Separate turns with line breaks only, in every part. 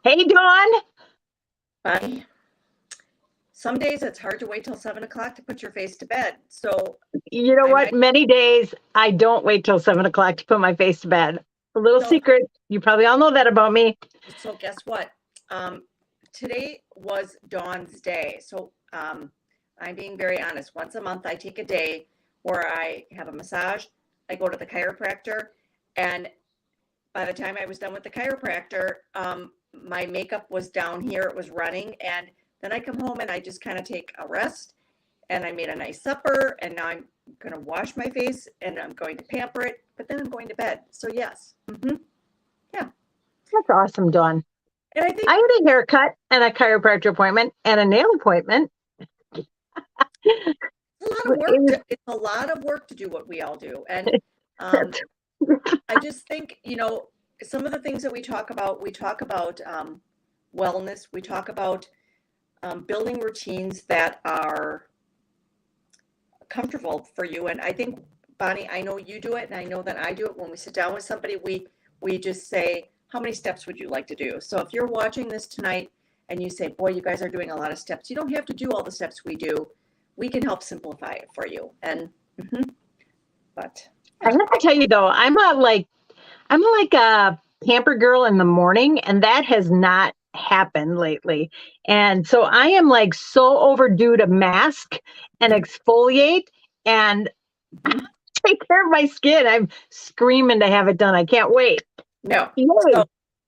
Hey, Dawn.
Bonnie, some days it's hard to wait till 7 o'clock to put your face to bed. So
You know
I
what?
might,
Many days I don't wait till 7 o'clock to put my face to bed. A little
so,
secret. You probably all know that about me.
so guess what? Um, Today was Dawn's day. I'm being very honest. Once a month, I take a day where I have a massage. I go to the chiropractor. And by the time I was done with the chiropractor, my makeup was down here. It was running. And then I come home and I just kind of take a rest. And I made a nice supper. And now I'm going to wash my face and I'm going to pamper it. But then I'm going to bed. So, yes. Yeah.
That's awesome, Dawn.
And I
I
think
had a haircut and a chiropractor appointment and a nail appointment.
it's a lot of
It
work.
was,
It's a lot of work to do what we all do. And um, I just think, some of the things that we talk about wellness, we talk about building routines that are comfortable for you. And I think, Bonnie, I know you do it, and I know that I do it. When we sit down with somebody, we just say, how many steps would you like to do? So if you're watching this tonight and you say, boy, you guys are doing a lot of steps, you don't have to do all the steps we do. We can help simplify it for you. And mhm, but
I have to tell you though, I'm like a pamper girl in the morning, and that has not happened lately. And so I am like so overdue to mask and exfoliate and
mhm,
take care of my skin. I'm screaming to have it done. I can't wait.
no.
Yay.
So,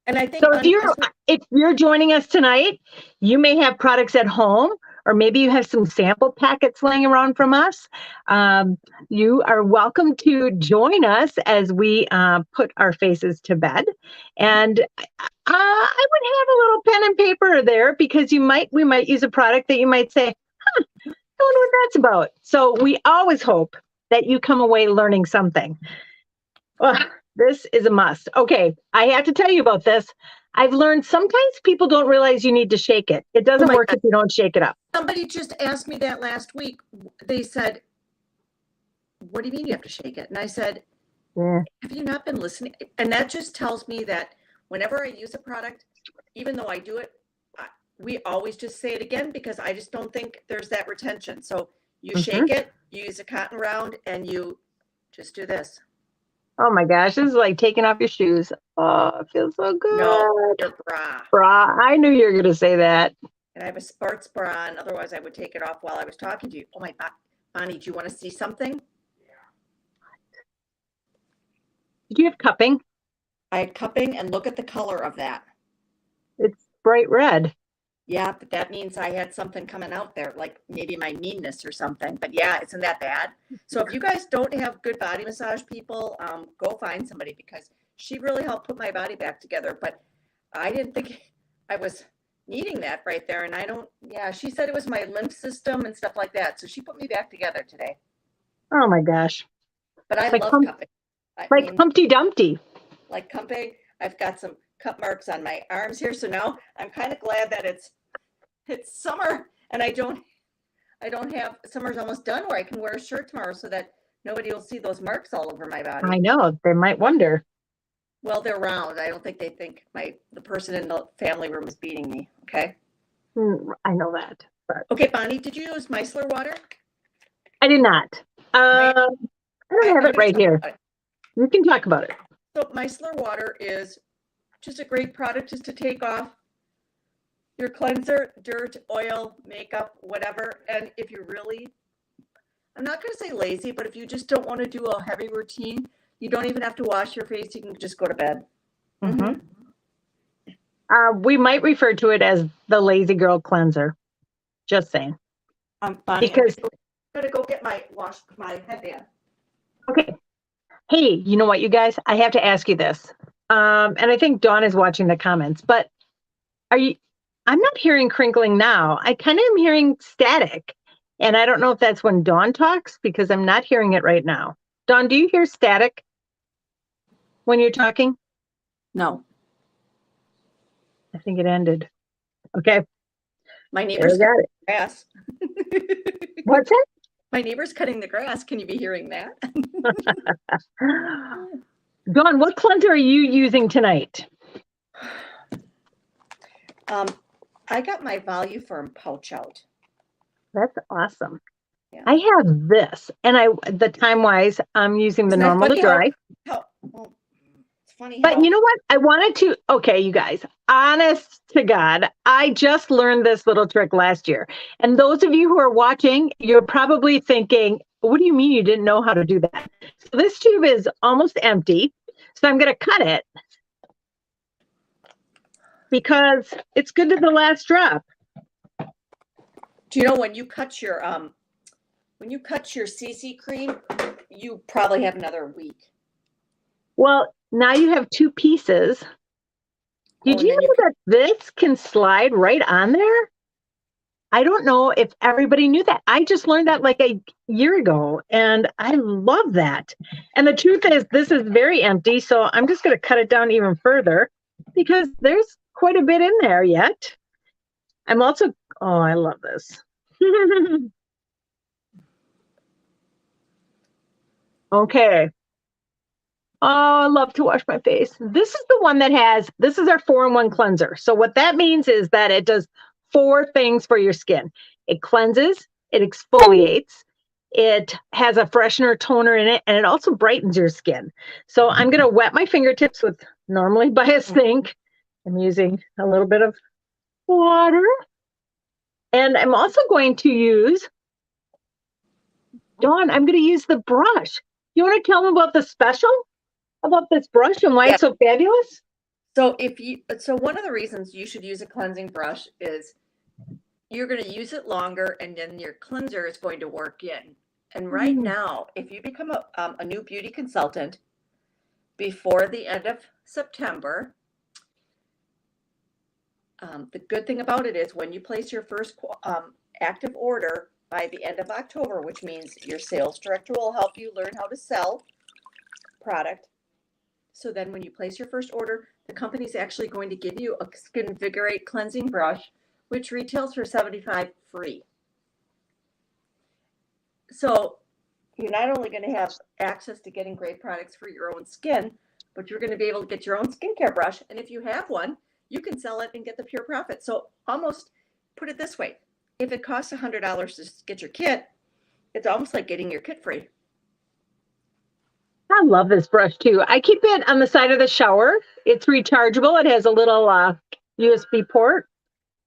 and I think,
So if
Bonnie,
you're if you're joining us tonight, you may have products at home, or maybe you have some sample packets laying around from us. Um, you are welcome to join us as we put our faces to bed. And I would have a little pen and paper there because we might use a product that you might say, I wonder what that's about. So we always hope that you come away learning something. Well, this is a must. Okay, I have to tell you about this. I've learned sometimes people don't realize you need to shake it. It
oh
doesn't
my
work
God,
if you don't shake it up.
somebody just asked me that last week. They said, what do you mean you have to shake it? And I said,
Yeah.
have you not been listening? And that just tells me that whenever I use a product, even though I do it, we always just say it again because I just don't think there's that retention. So you
Mhm.
shake it, you use a cotton round, and you just do this.
Oh my gosh, this is like taking off your shoes. Oh, it feels so
No,
good.
your bra.
Brah, I knew you were going to say that.
And I have a sports bra on. Otherwise, I would take it off while I was talking to you. Oh my God, Bonnie, do you want to see something?
Did you have cupping?
I had cupping, and look at the color of that.
It's bright red.
Yeah, but that means I had something coming out there, like maybe my meanness or something. But yeah, isn't that bad? So if you guys don't have good body massage people, go find somebody because she really helped put my body back together. But I didn't think I was needing that right there. And I don't, yeah, she said it was my lymph system and stuff like that. So she put me back together today.
Oh my gosh.
But I
Like
love
hum-
cupping. I
like
mean,
Humpty Dumpty.
like cupping, I've got some cut marks on my arms here. So now I'm kind of glad that it's summer and I don't have summer's almost done where I can wear a shirt tomorrow so that nobody will see those marks all over my
I
body.
know. They might wonder.
Well, they're round. I don't think they think the person in the family room is beating me. Okay.
I know that. But
Okay, Bonnie, did you use micellar water?
I did not.
I,
I don't have
I'm
it
going to
right
talk
here.
about it.
You can talk about it.
So micellar water is just a great product just to take off your cleanser, dirt, oil, makeup, whatever. And if you're really, I'm not going to say lazy, but if you just don't want to do a heavy routine, you don't even have to wash your face. You can just go to bed.
Mhm.
Mm-hmm.
We might refer to it as the lazy girl cleanser. Just saying.
Bonnie,
Because,
I'm gonna go get my headband.
okay. Hey, you know what, you guys? I have to ask you this. And I think Dawn is watching the comments, but are you, I'm not hearing crinkling now. I kind of am hearing static. And I don't know if that's when Dawn talks because I'm not hearing it right now. Dawn, do you hear static when you're talking?
No,
I think it ended. Okay.
my
There
neighbor's
we got
cutting
it.
the grass.
What's it?
My neighbor's cutting the grass. Can you be hearing that?
Dawn, what cleanser are you using tonight?
I got my Voluform pouch out.
That's awesome.
Yeah.
I have this, and the time-wise, I'm using the
Isn't that
normal to
funny
dry.
well, it's funny
But
how
you know what? I wanted to, okay, you guys, honest to God, I just learned this little trick last year. And those of you who are watching, you're probably thinking, what do you mean you didn't know how to do that? So this tube is almost empty. So I'm going to cut it because it's good to the last drop.
Do you know when you cut your CC cream, you probably have another week.
Well, now you have two pieces. Did you know that this can slide right on there? I don't know if everybody knew that. I just learned that like a year ago, and I love that. And the truth is, this is very empty, so I'm just going to cut it down even further because there's quite a bit in there yet. I'm also, oh, I love this. Okay. Oh, I love to wash my face. This is the one that has, this is our 4-in-1 cleanser. So what that means is that it does 4 things for your skin. It cleanses, it exfoliates, it has a freshener toner in it, and it also brightens your skin. So I'm going to wet my fingertips with normally by a sink. I'm using a little bit of water. And I'm also going to use, Dawn, I'm going to use the brush. You want to tell them about the special? About this brush and why it's so fabulous?
So one of the reasons you should use a cleansing brush is you're going to use it longer, and then your cleanser is going to work in. And right now, if you become a new beauty consultant before the end of September, the good thing about it is when you place your first active order by the end of October, which means your sales director will help you learn how to sell product. So then when you place your first order, the company's actually going to give you a Skinvigorate cleansing brush, which retails for $75 free. So you're not only going to have access to getting great products for your own skin, but you're going to be able to get your own skincare brush. And if you have one, you can sell it and get the pure profit. So almost put it this way. If it costs $100 to get your kit, it's almost like getting your kit free.
I love this brush too. I keep it on the side of the shower. It's rechargeable. It has a little USB port.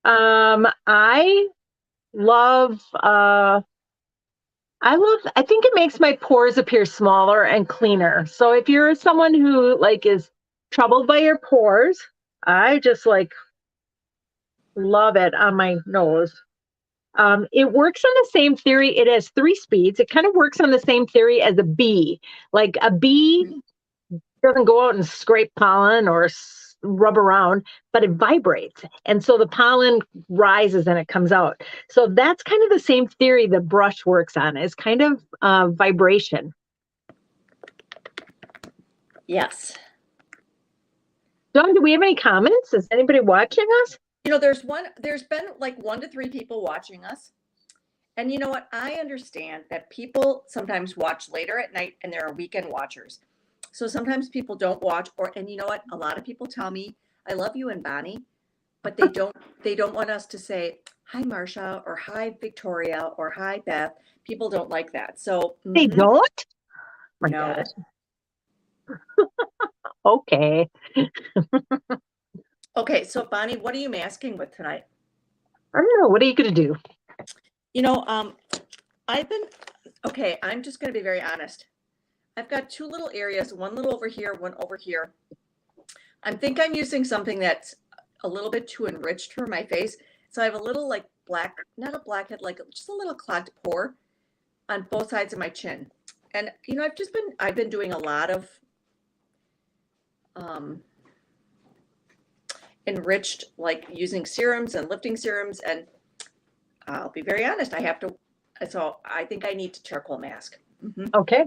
I think it makes my pores appear smaller and cleaner. So if you're someone who is troubled by your pores, I just love it on my nose. It works on the same theory. It has 3 speeds. It kind of works on the same theory as a bee. Like a bee doesn't go out and scrape pollen or rub around, but it vibrates. And so the pollen rises and it comes out. So that's kind of the same theory the brush works on, is kind of vibration.
Yes.
Dawn, do we have any comments? Is anybody watching us?
You know, there's been like 1 to 3 people watching us. And you know what? I understand that people sometimes watch later at night and there are weekend watchers. So sometimes people don't watch, and you know what? A lot of people tell me, I love you and Bonnie, but they don't want us to say, hi, Marcia, or hi, Victoria, or hi, Beth. People don't like that. So
they don't? My
no.
God. Okay.
Okay, so Bonnie, what are you masking with tonight?
I don't know. What are you going to do?
You know, I'm just going to be very honest. I've got 2 little areas, one little over here, one over here. I think I'm using something that's a little bit too enriched for my face. So I have a little black, not a blackhead, just a little clogged pore on both sides of my chin. And, you know, I've been doing a lot of enriched, using serums and lifting serums. And I'll be very honest, so I think I need to charcoal mask. Mm-hmm.
Okay.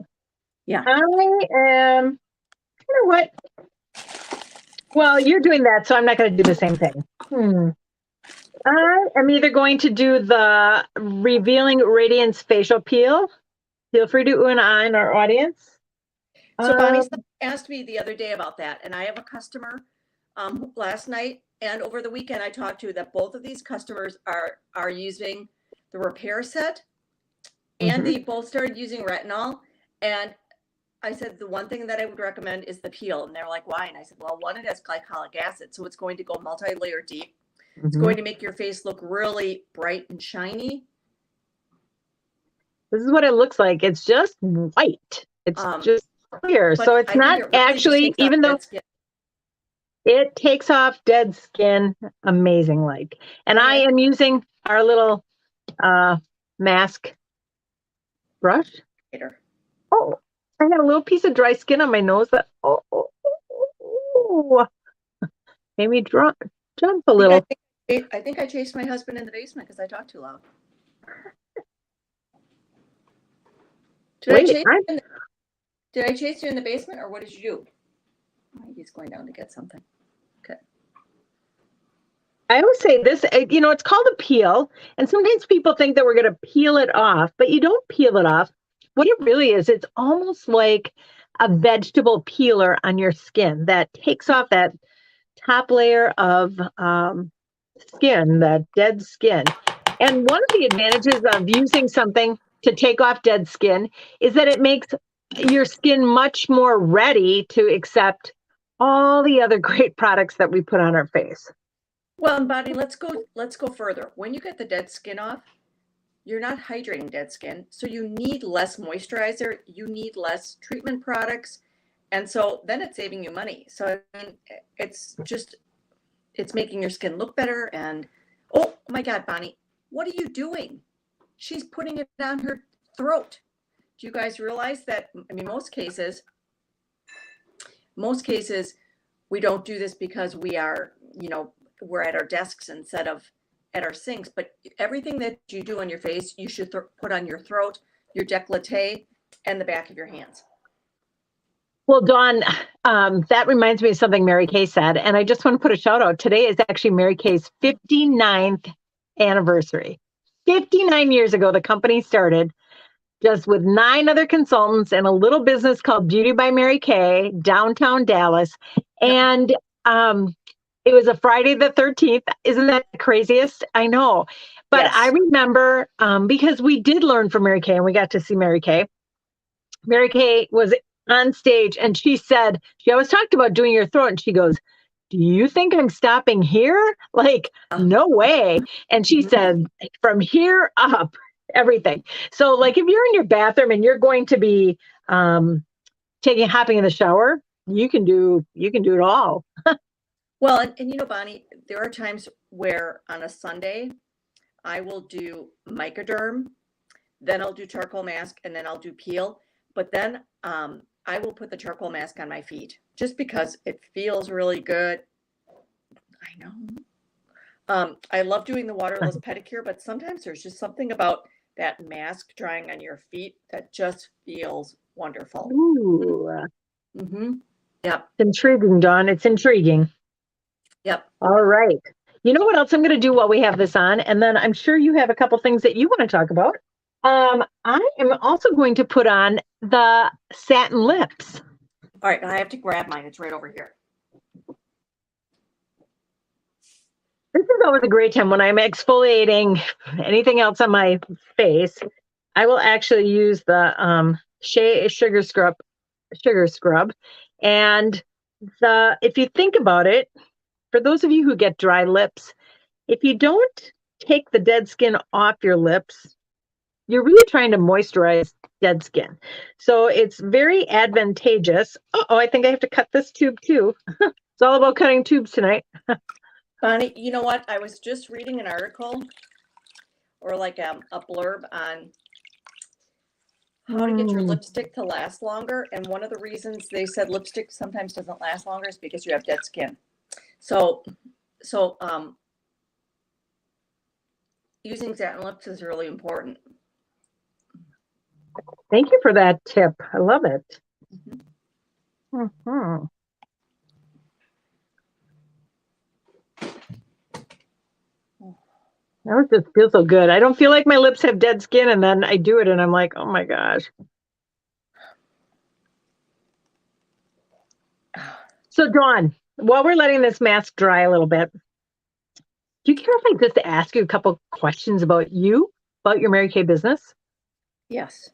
Yeah.
You know what? Well, you're doing that, so I'm not going to do the same thing. I am either going to do the Revealing Radiance facial peel. Feel free to ooh and ah in our audience.
So Bonnie asked me the other day about that, and I have a customer last night and over the weekend I talked to that both of these customers are using the repair set and they both started using retinol. And I said, the one thing that I would recommend is the peel. And they're like, why? And I said, well, one, it has glycolic acid. So it's going to go multi-layer deep. It's going to make your face look really bright and shiny.
This is what it looks like. It's just white. It's just clear. So it's not actually, even though it takes off dead skin, amazing like. And I am using our little mask brush. Oh, I had a little piece of dry skin on my nose that made me jump a little.
I think I chased my husband in the basement because I talked too loud. Did I chase you in the basement, or what did you do? He's going down to get something. Okay.
I always say this, it's called a peel. And sometimes people think that we're going to peel it off, but you don't peel it off. What it really is, it's almost like a vegetable peeler on your skin that takes off that top layer of skin, that dead skin. And one of the advantages of using something to take off dead skin is that it makes your skin much more ready to accept all the other great products that we put on our face.
Well, and Bonnie, let's go further. When you get the dead skin off, you're not hydrating dead skin. So you need less moisturizer, you need less treatment products. And so then it's saving you money. So I mean, it's making your skin look better. And oh my God, Bonnie, what are you doing? She's putting it down her throat. Do you guys realize that? I mean, most cases, we don't do this because we are, we're at our desks instead of at our sinks. But everything that you do on your face, you should put on your throat, your décolleté, and the back of your hands.
Well, Dawn, that reminds me of something Mary Kay said, and I just want to put a shout out. Today is actually Mary Kay's 59th anniversary. 59 years ago, the company started just with 9 other consultants in a little business called Beauty by Mary Kay, downtown Dallas. And it was a Friday the 13th. Isn't that the craziest? I know. But yes. I remember because we did learn from Mary Kay and we got to see Mary Kay. Mary Kay was on stage and she said, she always talked about doing your throat. And she goes, do you think I'm stopping here? Like, no way. And she said, from here up, everything. So like, if you're in your bathroom and you're going to be hopping in the shower, you can do it all.
Well, and Bonnie, there are times where on a Sunday, I will do Microderm, then I'll do charcoal mask, and then I'll do peel. But then I will put the charcoal mask on my feet just because it feels really good. I know. I love doing the waterless pedicure, but sometimes there's just something about that mask drying on your feet that just feels wonderful.
Ooh.
Mm-hmm. Yep.
It's intriguing, Dawn. It's intriguing.
Yep.
All right. You know what else I'm going to do while we have this on? And then I'm sure you have a couple things that you want to talk about. I am also going to put on the satin lips.
All right. I have to grab mine. It's right over here.
This is always a great time when I'm exfoliating anything else on my face. I will actually use the Shea Sugar Scrub. And if you think about it, for those of you who get dry lips, if you don't take the dead skin off your lips, you're really trying to moisturize dead skin. So it's very advantageous. I think I have to cut this tube too. It's all about cutting tubes tonight.
Bonnie, you know what? I was just reading an article or like a blurb on how to get your lipstick to last longer. And one of the reasons they said lipstick sometimes doesn't last longer is because you have dead skin. So using satin lips is really important.
Thank you for that tip. I love it. Mm-hmm. That just feels so good. I don't feel like my lips have dead skin, and then I do it, and I'm like, oh my gosh. So, Dawn, while we're letting this mask dry a little bit, do you care if I just ask you a couple questions about you, about your Mary Kay business?
Yes.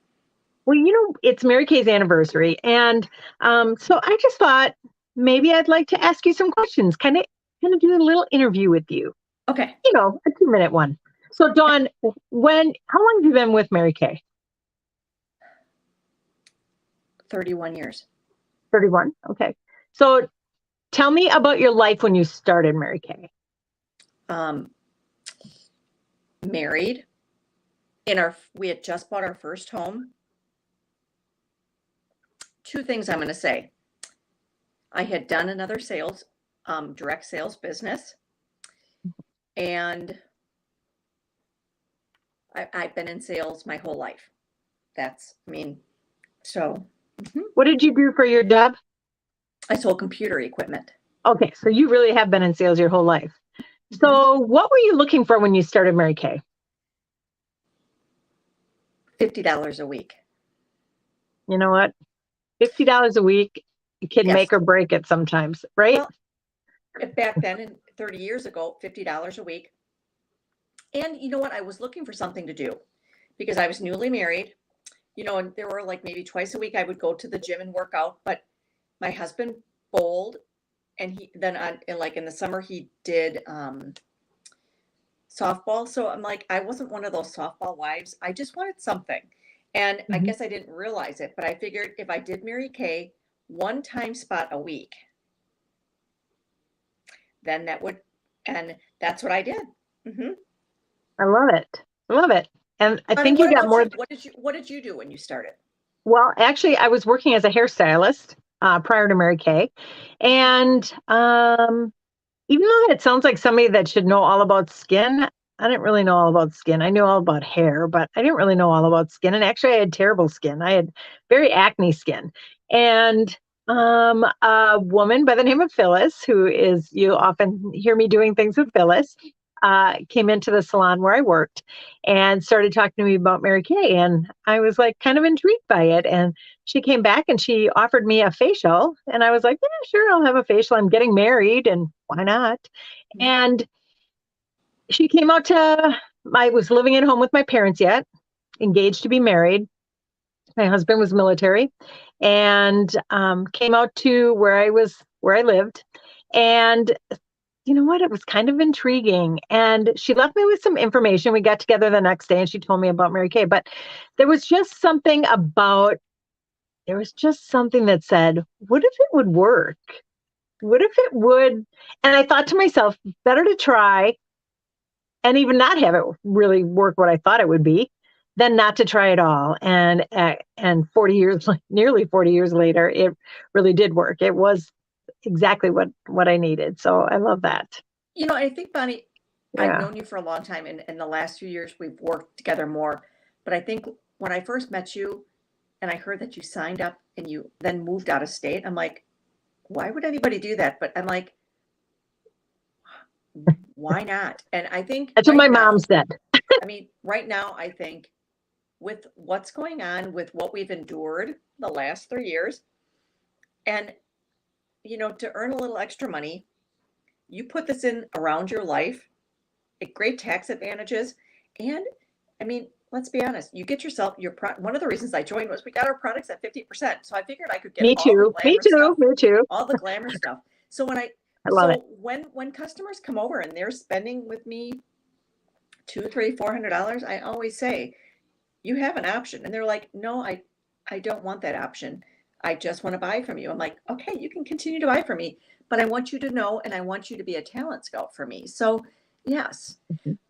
Well, it's Mary Kay's anniversary, and so I just thought maybe I'd like to ask you some questions, kind of do a little interview with you.
Okay.
A 2-minute one. So, Dawn, how long have you been with Mary Kay?
31 years.
31. Okay. So, tell me about your life when you started Mary Kay.
Married. We had just bought our first home. 2 things I'm going to say. I had done another direct sales business, and I've been in sales my whole life.
What did you do for your job?
I sold computer equipment.
Okay, so you really have been in sales your whole life. So what were you looking for when you started Mary Kay?
$50 a week.
You know what? $50 a week can make or break it sometimes, right?
Well, back then, 30 years ago, $50 a week. And you know what? I was looking for something to do because I was newly married, and there were like maybe twice a week I would go to the gym and work out. But my husband bowled, and he then in the summer he did softball. So I'm like, I wasn't one of those softball wives. I just wanted something. And I guess I didn't realize it, but I figured if I did Mary Kay 1 time spot a week, then and that's what I did.
I love it. Love it. And I think
you
got more.
What did you do when you started?
Well, actually, I was working as a hairstylist prior to Mary Kay. And even though it sounds like somebody that should know all about skin, I didn't really know all about skin. I knew all about hair, but I didn't really know all about skin. And actually, I had terrible skin. I had very acne skin. And a woman by the name of Phyllis, you often hear me doing things with Phyllis, came into the salon where I worked and started talking to me about Mary Kay. And I was like kind of intrigued by it. And she came back and she offered me a facial. And I was like, yeah, sure, I'll have a facial. I'm getting married and why not? And she came out I was living at home with my parents yet, engaged to be married. My husband was military and came out to where I lived. And you know what? It was kind of intriguing. And she left me with some information. We got together the next day and she told me about Mary Kay. But there was just something that said, what if it would work? What if it would? And I thought to myself, better to try and even not have it really work what I thought it would be than not to try at all. And 40 years, nearly 40 years later, it really did work. It was exactly what I needed. So I love that.
I think, Bonnie, I've known you for a long time, and in the last few years we've worked together more. But I think when I first met you and I heard that you signed up and you then moved out of state, I'm like, why would anybody do that? But I'm like, why not? And I think
that's what my mom said.
I mean, right now, I think with what's going on, with what we've endured the last 3 years, and to earn a little extra money, you put this in around your life, great tax advantages. And I mean, let's be honest, you get yourself one of the reasons I joined was we got our products at 50%. So I figured I could get
me too,
all the glamour stuff. So when customers come over and they're spending with me $200, $300, $400, I always say, you have an option. And they're like, no, I don't want that option. I just want to buy from you. I'm like, okay, you can continue to buy from me, but I want you to know, and I want you to be a talent scout for me. So yes.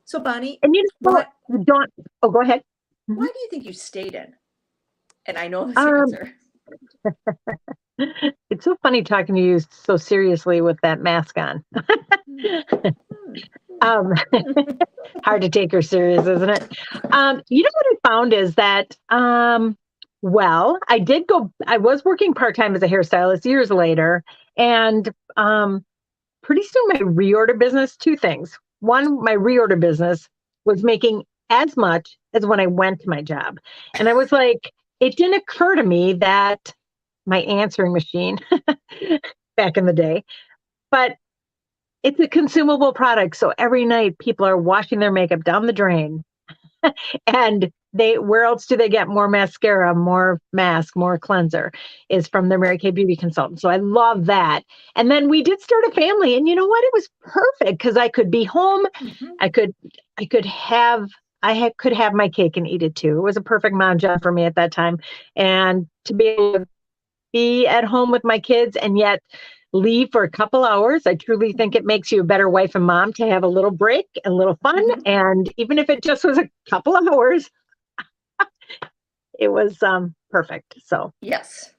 So Bonnie,
and go ahead.
Why do you think you stayed in? And I know this answer.
It's so funny talking to you so seriously with that mask on. Hard to take her serious, isn't it? What I found is that, I was working part-time as a hairstylist years later, and pretty soon my reorder business, 2 things. One, my reorder business was making as much as when I went to my job. And I was like, it didn't occur to me that my answering machine back in the day but it's a consumable product. So every night people are washing their makeup down the drain. And where else do they get more mascara, more mask, more cleanser is from their Mary Kay beauty consultant. So I love that. And then we did start a family, and you know what? It was perfect because I could be home.
Mhm.
I could have my cake and eat it too. It was a perfect mom job for me at that time. And to be able to be at home with my kids and yet leave for a couple hours. I truly think it makes you a better wife and mom to have a little break, a little fun.
Mhm.
And even if it just was a couple of hours, it was perfect. So,
Yes.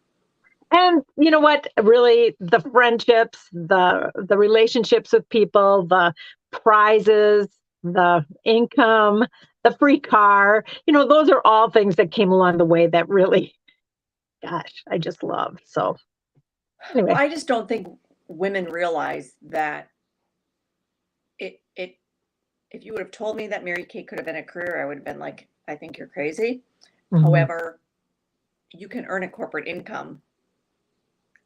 and you know what? Really, the friendships, the relationships with people, the prizes, the income, the free car, those are all things that came along the way that really, gosh, I just love. So
Well,
anyway.
I just don't think women realize that it if you would have told me that Mary Kay could have been a career, I would have been like, I think you're crazy.
Mhm.
However, you can earn a corporate income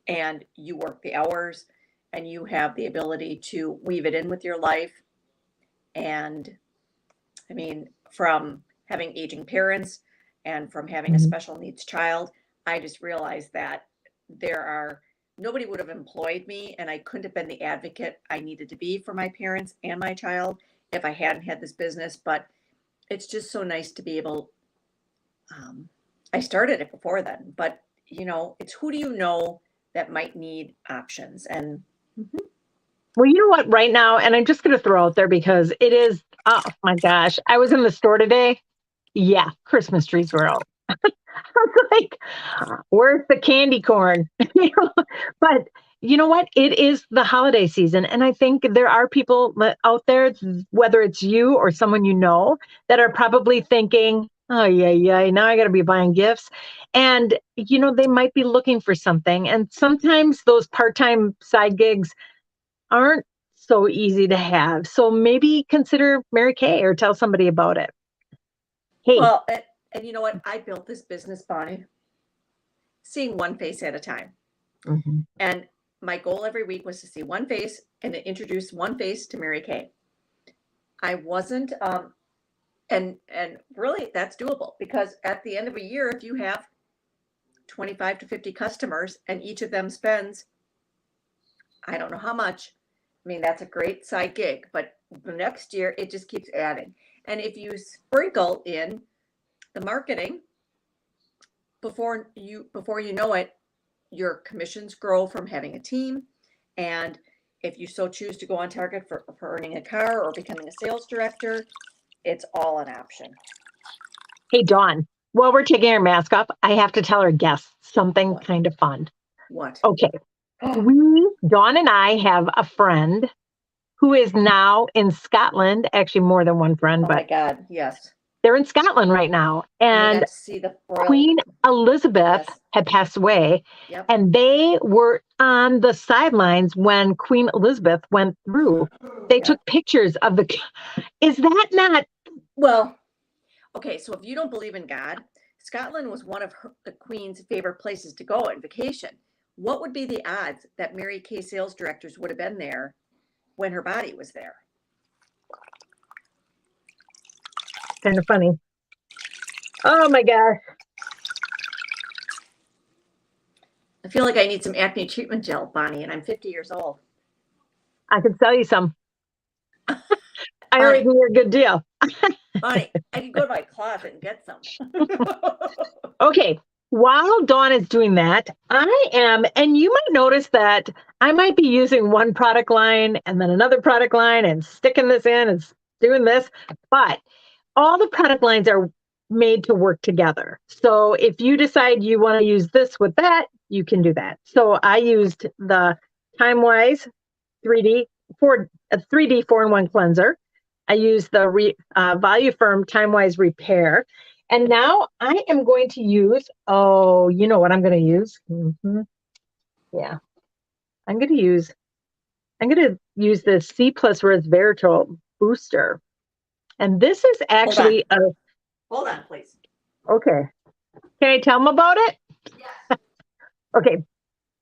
and you work the hours and you have the ability to weave it in with your life. And I mean, from having aging parents and from having a
Mhm.
special needs child, I just realized that nobody would have employed me and I couldn't have been the advocate I needed to be for my parents and my child if I hadn't had this business. But it's just so nice to be able, I started it before then, but it's who do you know that might need options? And
Well, you know what, right now, and I'm just going to throw out there because it is, oh my gosh, I was in the store today. Yeah, Christmas trees were out. I was like, where's the candy corn? But you know what? It is the holiday season. And I think there are people out there, whether it's you or someone you know, that are probably thinking, oh, yeah, now I got to be buying gifts. And, they might be looking for something. And sometimes those part time side gigs aren't so easy to have. So maybe consider Mary Kay or tell somebody about it. Hey,
well, and you know what? I built this business, Bonnie, seeing one face at a time.
mhm.
And my goal every week was to see one face and to introduce one face to Mary Kay. I wasn't, and really that's doable because at the end of a year, if you have 25 to 50 customers and each of them spends, I don't know how much. I mean, that's a great side gig, but the next year it just keeps adding. And if you sprinkle in the marketing before you know it, your commissions grow from having a team. And if you so choose to go on target for earning a car or becoming a sales director, it's all an option.
Hey, Dawn, while we're taking our mask off, I have to tell our guests something
What?
kind of fun.
What?
Okay.
Oh
Dawn and I have a friend who is now in Scotland, actually more than one friend,
my
but
God. Yes.
they're in Scotland right now.
And they
And
got to see the royal.
Queen Elizabeth
Yes.
had passed away,
Yep.
and they were on the sidelines when Queen Elizabeth went through. They
Yep.
took pictures of is that not?
Well, okay. So if you don't believe in God, Scotland was one of the Queen's favorite places to go on vacation. What would be the odds that Mary Kay sales directors would have been there when her body was there?
Kind of funny. Oh my gosh.
I feel like I need some acne treatment gel, Bonnie, and I'm 50 years old.
I can sell you some. I
Bonnie,
already knew a good deal.
Bonnie, I can go to my closet and get some.
Okay. While Dawn is doing that, I am, and you might notice that I might be using one product line and then another product line and sticking this in and doing this, but all the product lines are made to work together. So if you decide you want to use this with that, you can do that. So I used the TimeWise 3D 3D 4-in-1 cleanser. I used the VoluFirm TimeWise Repair. And now I am going to use, oh, you know what I'm going to use? Yeah. I'm going to use the C plus resveratrol booster. And this is actually
Hold on, please.
okay. Can I tell them about it?
Yes.
Okay.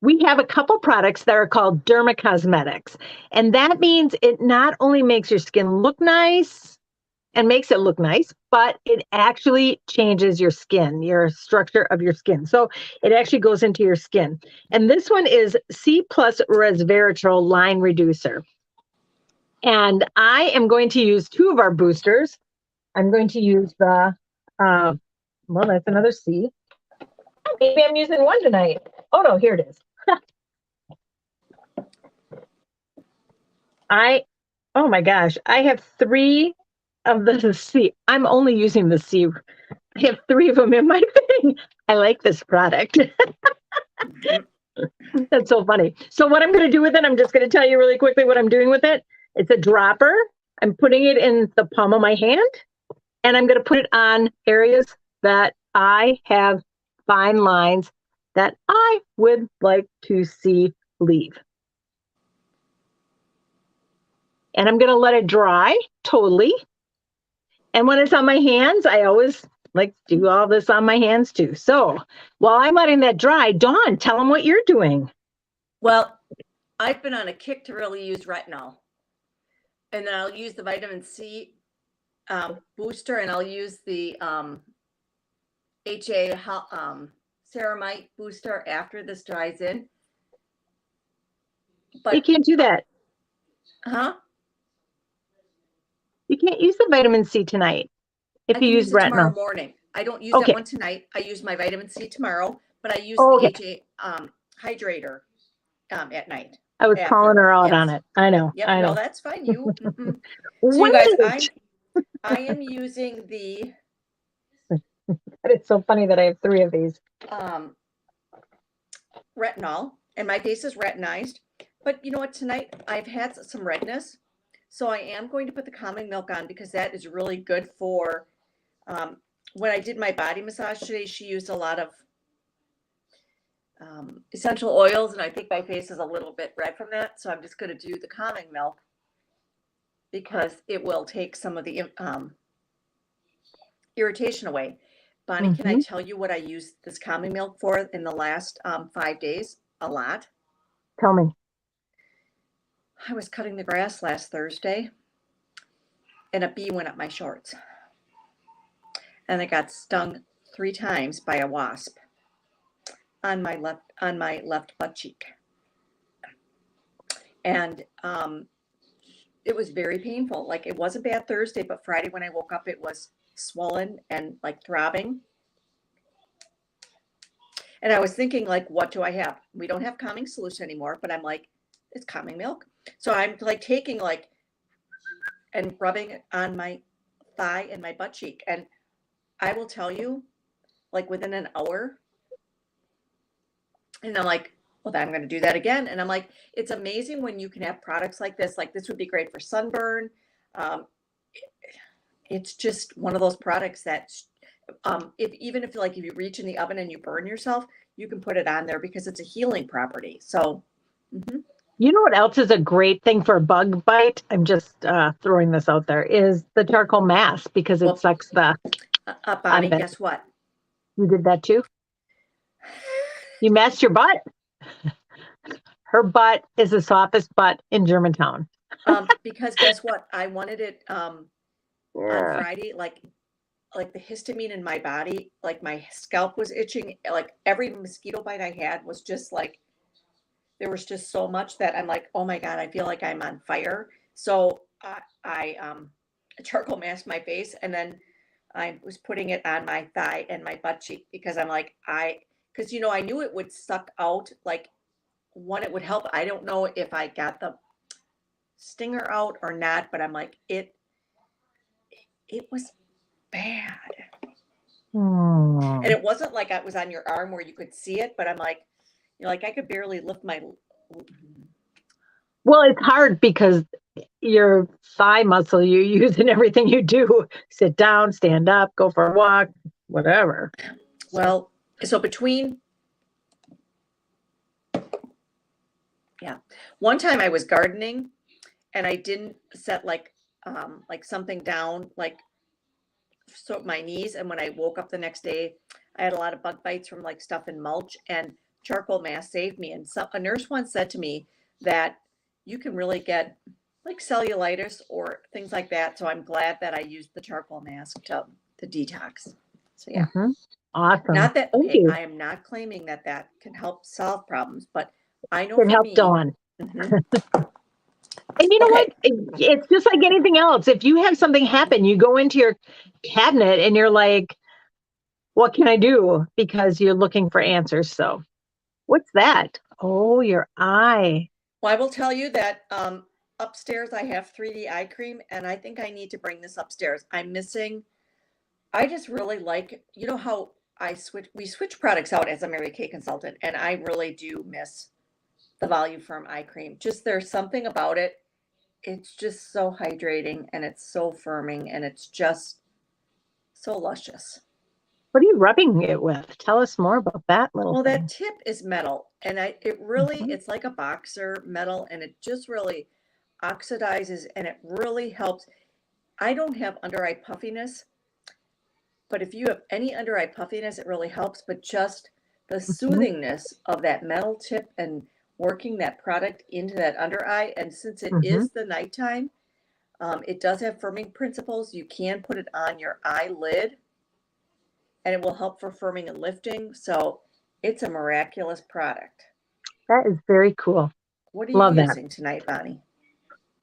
we have a couple products that are called dermacosmetics. And that means it not only makes your skin look nice and makes it look nice, but it actually changes your skin, your structure of your skin. So it actually goes into your skin. And this one is C plus resveratrol line reducer. And I am going to use two of our boosters. I'm going to use the, well, that's another C. Maybe I'm using one tonight. Oh no, here it is. Oh my gosh, I have three of the C. I'm only using the C. I have three of them in my thing. I like this product. That's so funny. So what I'm going to do with it, I'm just going to tell you really quickly what I'm doing with it. It's a dropper. I'm putting it in the palm of my hand, and I'm going to put it on areas that I have fine lines that I would like to see leave. And I'm going to let it dry totally. And when it's on my hands, I always like do all this on my hands too. So while I'm letting that dry, Dawn, tell them what you're doing.
Well, I've been on a kick to really use retinol. And then I'll use the vitamin C booster, and I'll use the HA ceramide booster after this dries in.
But you can't do that.
Huh?
You can't use the vitamin C tonight if you use retinol.
Tomorrow morning. I don't use that one tonight. I use my vitamin C tomorrow, but I use the HA hydrator at night.
I was calling her out on it. I know.
Yep,
I know.
No, that's fine. So you guys, I am using the.
It's so funny that I have three of these.
Retinol, and my face is retinized. But you know what? Tonight I've had some redness, so I am going to put the calming milk on because that is really good for. When I did my body massage today, she used a lot of essential oils, and I think my face is a little bit red from that. So I'm just going to do the calming milk because it will take some of the irritation away. Bonnie, can I tell you what I used this calming milk for in the last 5 days? A lot.
Tell me.
I was cutting the grass last Thursday, and a bee went up my shorts. And I got stung 3 times by a wasp on my left butt cheek. And it was very painful. Like, it was a bad Thursday, but Friday when I woke up, it was swollen and like throbbing. And I was thinking, like, what do I have? We don't have calming solution anymore, but I'm like, it's calming milk. So I'm like taking and rubbing it on my thigh and my butt cheek. And I will tell you, like, within an hour, and I'm like, well, then I'm going to do that again. And I'm like, it's amazing when you can have products like this. Like, this would be great for sunburn. It's just one of those products that if you reach in the oven and you burn yourself, you can put it on there because it's a healing property. So,
You know what else is a great thing for a bug bite? I'm just throwing this out there, is the charcoal mask because it sucks the
Bonnie, guess what?
You did that too? You masked your butt? Her butt is the softest butt in Germantown.
Because guess what? I wanted it on Friday, like the histamine in my body, like my scalp was itching. Like every mosquito bite I had was just like, there was just so much that I'm like, oh my God, I feel like I'm on fire. So I charcoal masked my face, and then I was putting it on my thigh and my butt cheek because I'm like, because I knew it would suck out, like, one, it would help. I don't know if I got the stinger out or not, but I'm like, it was bad. And it wasn't like it was on your arm where you could see it, but I'm like, I could barely lift my.
Well, it's hard because your thigh muscle you use in everything you do. Sit down, stand up, go for a walk, whatever.
Well, so one time I was gardening and I didn't set like something down, so my knees. And when I woke up the next day, I had a lot of bug bites from like stuff in mulch, and charcoal mask saved me. And a nurse once said to me that you can really get like cellulitis or things like that. So I'm glad that I used the charcoal mask to detox. So yeah.
Awesome.
Not that,
Thank
okay,
you.
I am not claiming that that can help solve problems, but I know
Can
for
help
me.
Dawn.
Mhm.
And you know
Okay.
what? It's just like anything else. If you have something happen, you go into your cabinet and you're like, what can I do? Because you're looking for answers. So what's that? Oh, your eye.
Well, I will tell you that upstairs I have 3D eye cream, and I think I need to bring this upstairs. I'm missing. I just really like, you know how we switch products out as a Mary Kay consultant, and I really do miss the Voluform eye cream. Just there's something about it. It's just so hydrating and it's so firming and it's just so luscious.
What are you rubbing it with? Tell us more about that little
Well,
thing.
that tip is metal, and it's like a boxer metal, and it just really oxidizes, and it really helps. I don't have under eye puffiness, but if you have any under eye puffiness, it really helps. But just the soothingness of that metal tip and working that product into that under eye, and since it is the nighttime, it does have firming principles. You can put it on your eyelid, and it will help for firming and lifting. So it's a miraculous product.
That is very cool.
What are
Love
you
that.
using tonight, Bonnie?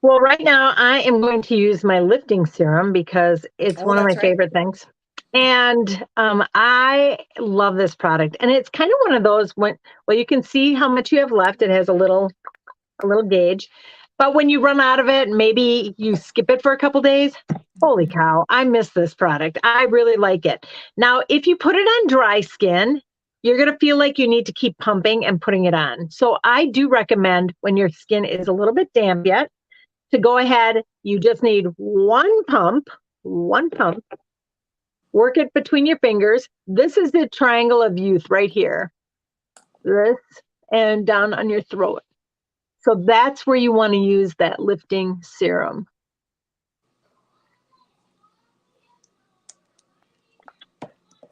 Well, right now I am going to use my lifting serum because it's one of my favorite things. And I love this product. And it's kind of one of those well, you can see how much you have left. It has a little gauge. But when you run out of it, maybe you skip it for a couple days. Holy cow, I miss this product. I really like it. Now, if you put it on dry skin, you're going to feel like you need to keep pumping and putting it on. So I do recommend when your skin is a little bit damp yet to go ahead. You just need one pump, work it between your fingers. This is the triangle of youth right here. This and down on your throat. So that's where you want to use that lifting serum.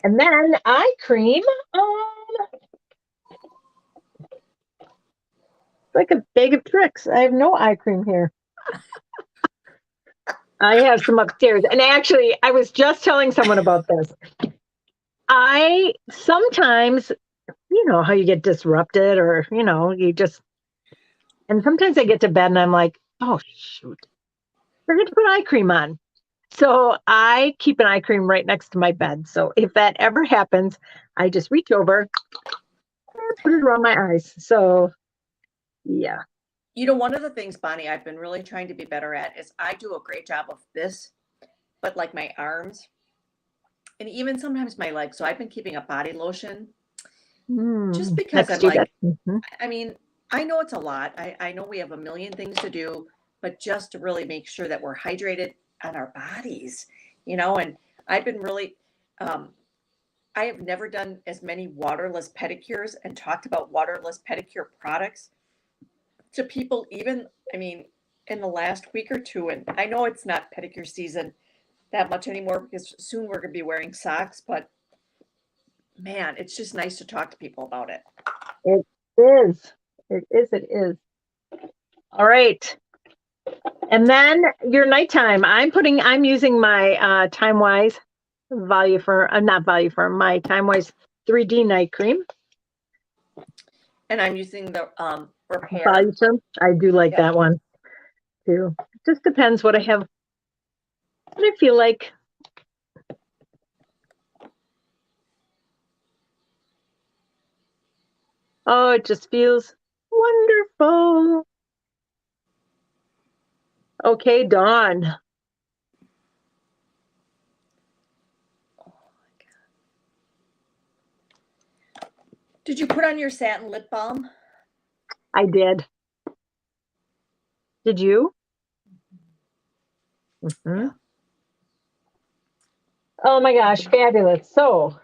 And then eye cream, like a bag of tricks. I have no eye cream here. I have some upstairs. And actually, I was just telling someone about this. I sometimes, you know, how you get disrupted or, you know, and sometimes I get to bed and I'm like, oh, shoot, forget to put eye cream on. So I keep an eye cream right next to my bed. So if that ever happens, I just reach over and put it around my eyes. So, yeah.
You know, one of the things, Bonnie, I've been really trying to be better at is I do a great job of this, but like my arms and even sometimes my legs. So I've been keeping a body lotion just because I'm like, I mean, I know it's a lot. I know we have a million things to do, but just to really make sure that we're hydrated on our bodies, you know, and I've been really, I have never done as many waterless pedicures and talked about waterless pedicure products to people, even, I mean, in the last week or two. And I know it's not pedicure season that much anymore because soon we're going to be wearing socks, but man, it's just nice to talk to people about it.
It is. It is. It is. All right. And then your nighttime, I'm using my TimeWise not Voluform, my TimeWise 3D night cream.
And I'm using the Repair.
Voluform. I do like that one too. It just depends what I have, what I feel like. Oh, it just feels wonderful. Okay, Dawn.
Oh my God. Did you put on your satin lip balm?
I did. Did you?
Yeah.
Oh my gosh, fabulous. So.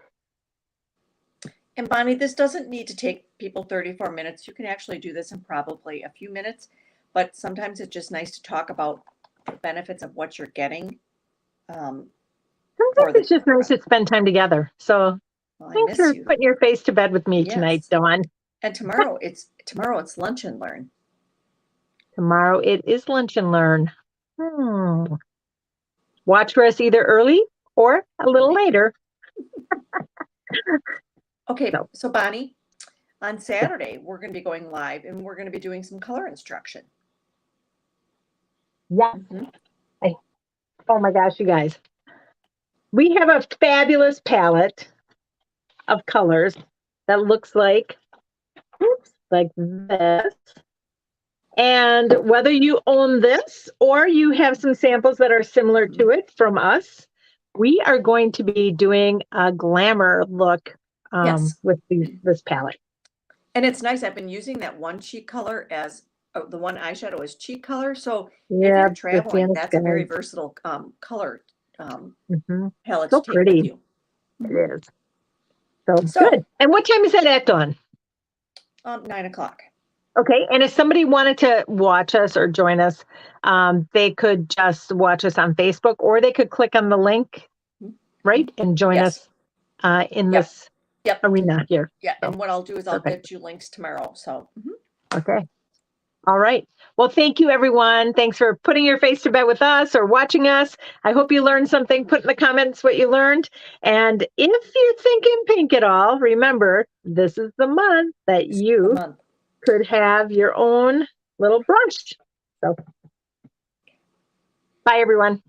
And Bonnie, this doesn't need to take people 34 minutes. You can actually do this in probably a few minutes, but sometimes it's just nice to talk about the benefits of what you're getting.
Sometimes it's just nice to spend time together. So thanks for putting your face to bed with me tonight, Dawn.
And tomorrow it's lunch and learn.
Tomorrow it is lunch and learn. Watch for us either early or a little later.
Okay,
So.
so Bonnie, on Saturday, we're going to be going live and we're going to be doing some color instruction.
Yeah. Oh my gosh, you guys. We have a fabulous palette of colors that looks like this. And whether you own this or you have some samples that are similar to it from us, we are going to be doing a glamour look with this palette.
And it's nice. I've been using that one cheek color as the one eyeshadow is cheek color. So if
Yeah,
you're traveling, that's a very versatile color palette
so
to take
pretty.
with you.
It is. So good. And what time is that at, Dawn?
9 o'clock.
Okay. And if somebody wanted to watch us or join us, they could just watch us on Facebook, or they could click on the link, right? And join us in this arena here.
Yeah. And what I'll do is I'll get you links tomorrow. So,
okay. All right. Well, thank you, everyone. Thanks for putting your face to bed with us or watching us. I hope you learned something. Put in the comments what you learned. And if you're thinking pink at all, remember, this is the month that you could have your own little brunch. So, bye, everyone.